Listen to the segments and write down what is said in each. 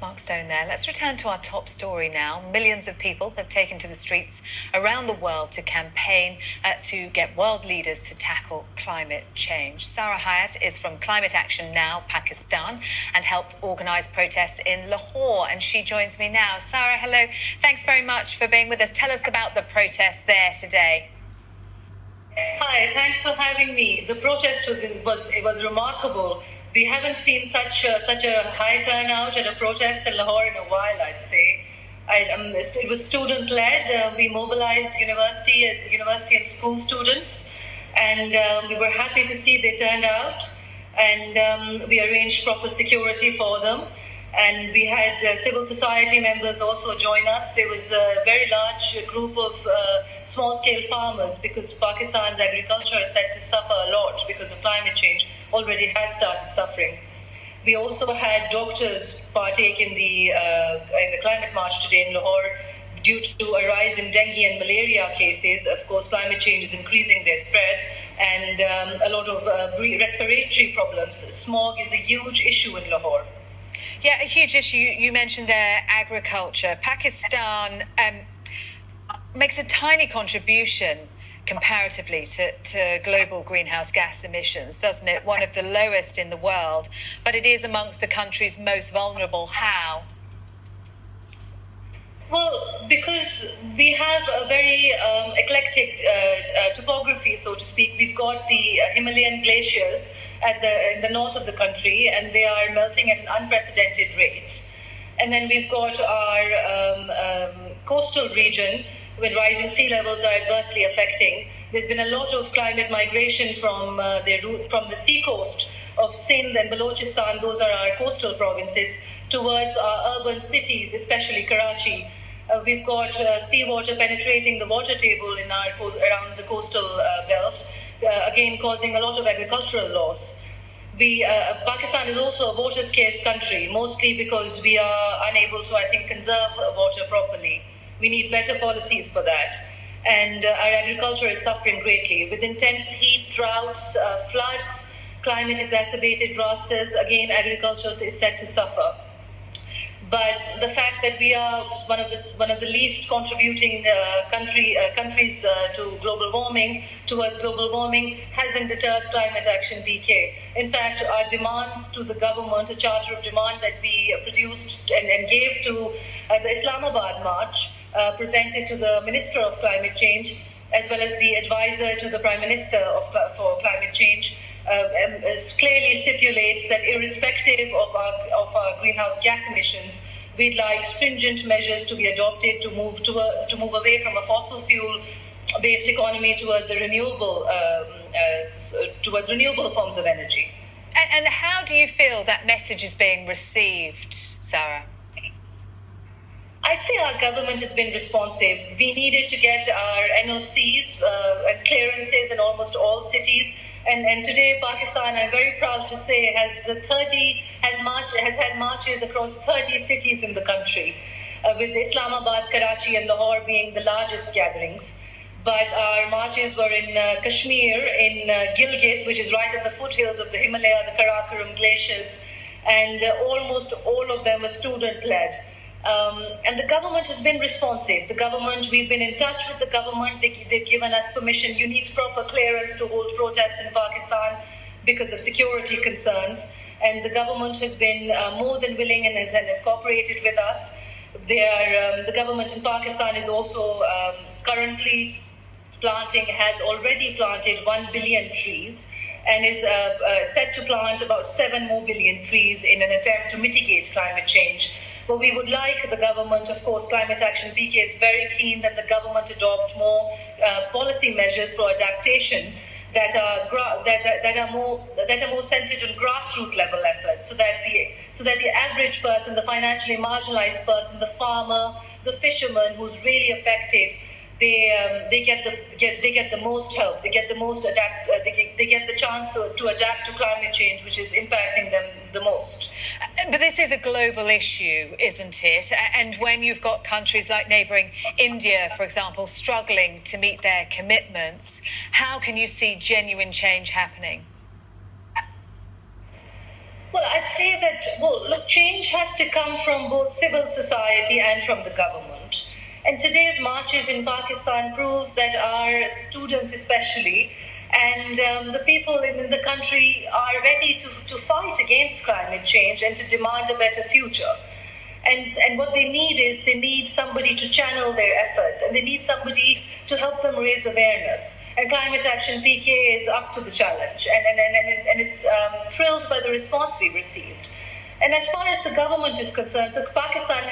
Mark Stone there. Let's return to our top story now. Millions of people have taken to the streets around the world to campaign to get world leaders to tackle climate change. Sara Hayat is from Climate Action Now, Pakistan, and helped organise protests in Lahore. And she joins me now. Sara, hello. Thanks very much for being with us. Tell us about the protest there today. Hi, thanks for having me. The protest was remarkable. We haven't seen such a high turnout at a protest in Lahore in a while, I'd say. It was student-led. We mobilized university and school students, and we were happy to see they turned out. And we arranged proper security for them. And we had civil society members also join us. There was a very large group of small-scale farmers, because Pakistan's agriculture is set to suffer a lot because of climate change, already has started suffering. We also had doctors partake in the climate march today in Lahore due to a rise in dengue and malaria cases. Of course, climate change is increasing their spread, and a lot of respiratory problems. Smog is a huge issue in Lahore. Yeah, a huge issue. You mentioned there agriculture. Pakistan makes a tiny contribution comparatively to global greenhouse gas emissions, doesn't it? One of the lowest in the world, but it is amongst the countries most vulnerable. How? Well, because we have a very eclectic topography, so to speak. We've got the Himalayan glaciers in the north of the country, and they are melting at an unprecedented rate. And then we've got our coastal region, when rising sea levels are adversely affecting. There's been a lot of climate migration from the seacoast of Sindh and Balochistan, those are our coastal provinces, towards our urban cities, especially Karachi. We've got seawater penetrating the water table around the coastal belt, again causing a lot of agricultural loss. Pakistan is also a water-scarce country, mostly because we are unable to, I think, conserve water properly. We need better policies for that. And our agriculture is suffering greatly with intense heat, droughts, floods, climate-exacerbated disasters. Again, agriculture is set to suffer. But the fact that we are one of the least contributing countries to global warming, towards global warming, hasn't deterred Climate Action PK. In fact, our demands to the government, a charter of demand that we produced and gave to the Islamabad march, presented to the Minister of Climate Change, as well as the advisor to the Prime Minister for Climate Change, clearly stipulates that irrespective of our greenhouse gas emissions, we'd like stringent measures to be adopted to move away from a fossil fuel-based economy towards renewable forms of energy. And how do you feel that message is being received, Sara? I'd say our government has been responsive. We needed to get our NOCs and clearances in almost all cities. And today, Pakistan, I'm very proud to say, has had marches across 30 cities in the country, with Islamabad, Karachi, and Lahore being the largest gatherings. But our marches were in Kashmir, in Gilgit, which is right at the foothills of the Himalaya, the Karakoram glaciers, and almost all of them were student-led. And the government has been responsive. We've been in touch with the government. They've given us permission. You need proper clearance to hold protests in Pakistan because of security concerns. And the government has been more than willing and has cooperated with us. The government in Pakistan is also currently has already planted 1 billion trees, and is set to plant about 7 more billion trees in an attempt to mitigate climate change. But we would like the government, of course, Climate Action PK is very keen that the government adopt more policy measures for adaptation that are more centered on grassroots level efforts, so that the average person, the financially marginalized person, the farmer, the fisherman who's really affected, they get the most help. They get the most they get the chance to adapt to climate change, which is impacting them the most. But this is a global issue, isn't it? And when you've got countries like neighbouring India, for example, struggling to meet their commitments, how can you see genuine change happening? Well, I'd say that, well, look, change has to come from both civil society and from the government. And today's marches in Pakistan prove that our students, especially, and the people in the country are ready to fight against climate change and to demand a better future. And what they need is they need somebody to channel their efforts, and they need somebody to help them raise awareness. And Climate Action PK is up to the challenge, and it's thrilled by the response we've received. And as far as the government is concerned, so Pakistan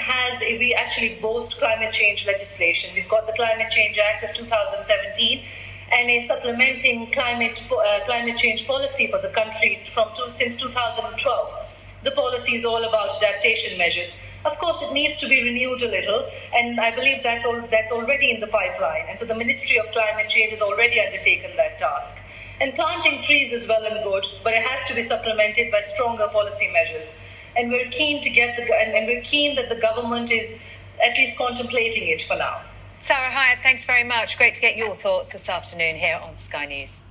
we actually boast climate change legislation. We've got the Climate Change Act of 2017 and a supplementing climate change policy for the country since 2012. The policy is all about adaptation measures. Of course, it needs to be renewed a little, and I believe that's already in the pipeline. And so the Ministry of Climate Change has already undertaken that task. And planting trees is well and good, but it has to be supplemented by stronger policy measures. And we're keen that the government is at least contemplating it for now. Sara Hayat, thanks very much. Great to get your thoughts this afternoon here on Sky News.